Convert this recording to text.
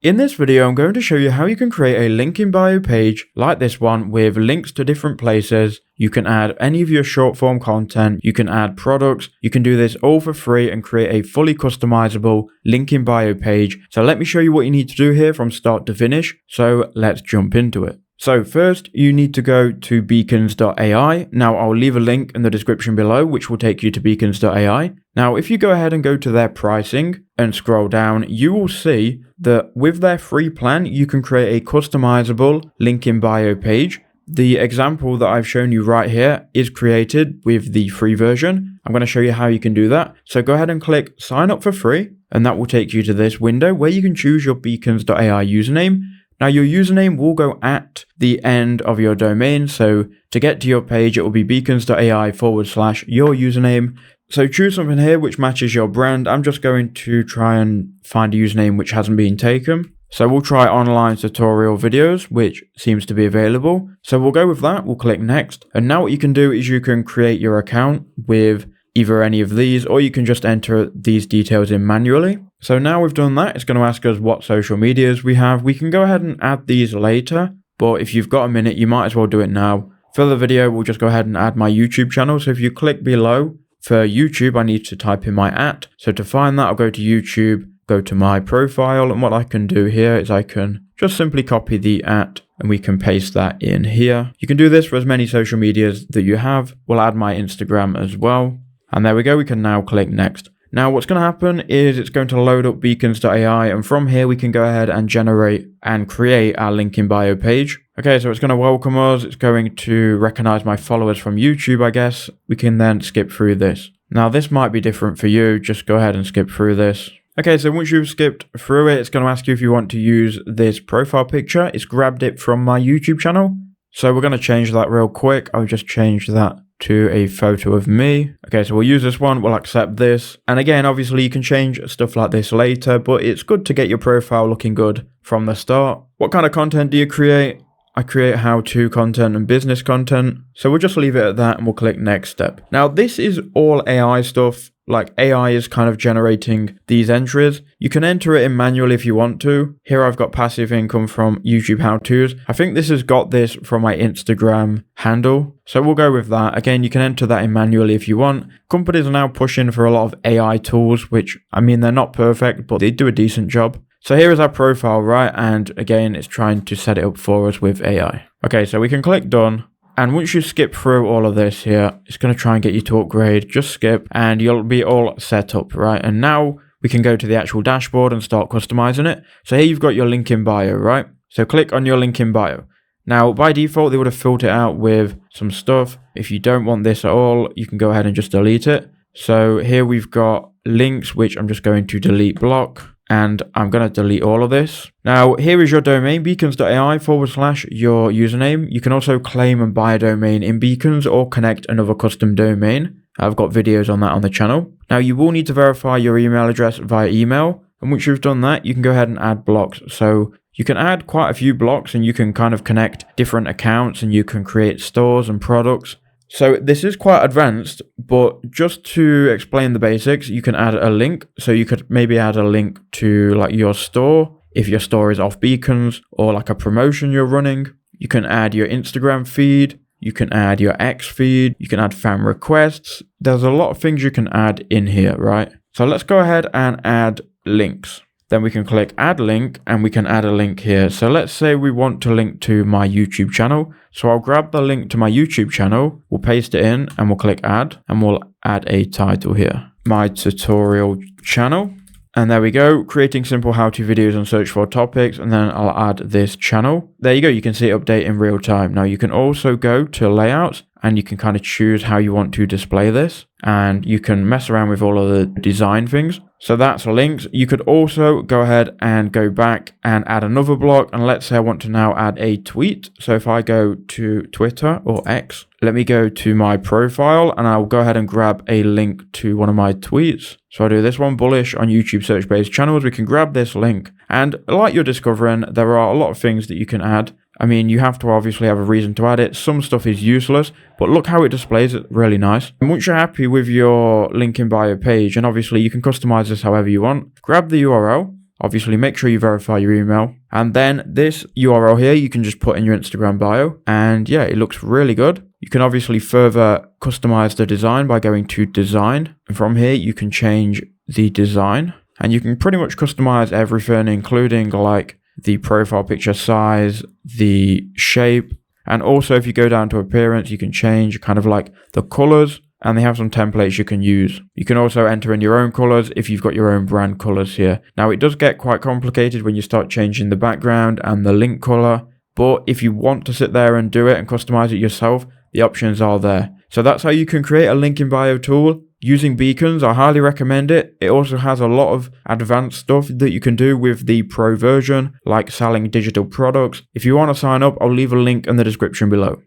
In this video, I'm going to show you how you can create a link in bio page like this one with links to different places. You can add any of your short form content, you can add products, you can do this all for free and create a fully customizable link in bio page. So let me show you what you need to do here from start to finish. So let's jump into it. So first, you need to go to beacons.ai. Now I'll leave a link in the description below, which will take you to beacons.ai. Now, if you go ahead and go to their pricing and scroll down, you will see that with their free plan, you can create a customizable link in bio page. The example that I've shown you right here is created with the free version. I'm going to show you how you can do that. So go ahead and click sign up for free, and that will take you to this window where you can choose your beacons.ai username. Now your username will go at the end of your domain. So to get to your page, it will be beacons.ai/your username. So choose something here which matches your brand. I'm just going to try and find a username which hasn't been taken. So we'll try online tutorial videos, which seems to be available. So we'll go with that. We'll click next. And now what you can do is you can create your account with either any of these, or you can just enter these details in manually. So now we've done that, it's going to ask us what social medias we have. We can go ahead and add these later, but if you've got a minute, you might as well do it now. For the video, we'll just go ahead and add my YouTube channel. So if you click below, for YouTube, I need to type in my @ So to find that, I'll go to YouTube, go to my profile, and what I can do here is I can just simply copy the @ and we can paste that in here. You can do this for as many social medias that you have. We'll add my Instagram as well. And there we go, we can now click next. Now what's going to happen is it's going to load up beacons.ai, and from here we can go ahead and generate and create our link in bio page. Okay, so it's going to welcome us. It's going to recognize my followers from YouTube, I guess. We can then skip through this. Now this might be different for you. Just go ahead and skip through this. Okay, so once you've skipped through it, it's going to ask you if you want to use this profile picture. It's grabbed it from my YouTube channel. So we're going to change that real quick. I'll just change that to a photo of me. Okay, so we'll use this one, we'll accept this. And again, obviously you can change stuff like this later, but it's good to get your profile looking good from the start. What kind of content do you create? I create how-to content and business content. So we'll just leave it at that and we'll click next step. Now this is all AI stuff. Like AI is kind of generating these entries. You can enter it in manually if you want to. Here I've got passive income from YouTube how-tos. I think this has got this from my Instagram handle. So we'll go with that. Again, you can enter that in manually if you want. Companies are now pushing for a lot of AI tools, which, I mean, they're not perfect, but they do a decent job. So here is our profile, right? And again, it's trying to set it up for us with AI. Okay, so we can click done. And once you skip through all of this here, it's going to try and get you to upgrade. Just skip and you'll be all set up, right? And now we can go to the actual dashboard and start customizing it. So here you've got your link in bio, right? So click on your link in bio. Now, by default, they would have filled it out with some stuff. If you don't want this at all, you can go ahead and just delete it. So here we've got links, which I'm just going to delete block. And I'm going to delete all of this. Now, here is your domain, beacons.ai/your username. You can also claim and buy a domain in Beacons or connect another custom domain. I've got videos on that on the channel. Now, you will need to verify your email address via email. And once you've done that, you can go ahead and add blocks. So you can add quite a few blocks and you can kind of connect different accounts and you can create stores and products. So this is quite advanced, but just to explain the basics, you can add a link. So you could maybe add a link to like your store, if your store is off Beacons, or like a promotion you're running. You can add your Instagram feed, you can add your X feed, you can add fan requests. There's a lot of things you can add in here, right? So let's go ahead and add links. Then we can click add link and we can add a link here. So let's say we want to link to my YouTube channel. So I'll grab the link to my YouTube channel, we'll paste it in and we'll click add and we'll add a title here. My tutorial channel. And there we go, creating simple how-to videos and search for topics. And then I'll add this channel. There you go, you can see it update in real time. Now you can also go to layouts and you can kind of choose how you want to display this. And you can mess around with all of the design things. So that's links. You could also go ahead and go back and add another block. And let's say I want to now add a tweet. So if I go to Twitter or X, let me go to my profile and I'll go ahead and grab a link to one of my tweets. So I do this one, bullish on YouTube search-based channels. We can grab this link. And like you're discovering, there are a lot of things that you can add. I mean, you have to obviously have a reason to add it. Some stuff is useless, but look how it displays it, really nice. And once you're happy with your link in bio page, and obviously you can customize this however you want, grab the URL. Obviously, make sure you verify your email. And then this URL here, you can just put in your Instagram bio. And yeah, it looks really good. You can obviously further customize the design by going to design. And from here, you can change the design. And you can pretty much customize everything, including like the profile picture size, the shape. And also if you go down to appearance, you can change kind of like the colors. And they have some templates you can use. You can also enter in your own colors if you've got your own brand colors here. Now it does get quite complicated when you start changing the background and the link color, but if you want to sit there and do it and customize it yourself, the options are there. So that's how you can create a link in bio tool using beacons. I highly recommend it. It also has a lot of advanced stuff that you can do with the pro version, like selling digital products. If you want to sign up, I'll leave a link in the description below.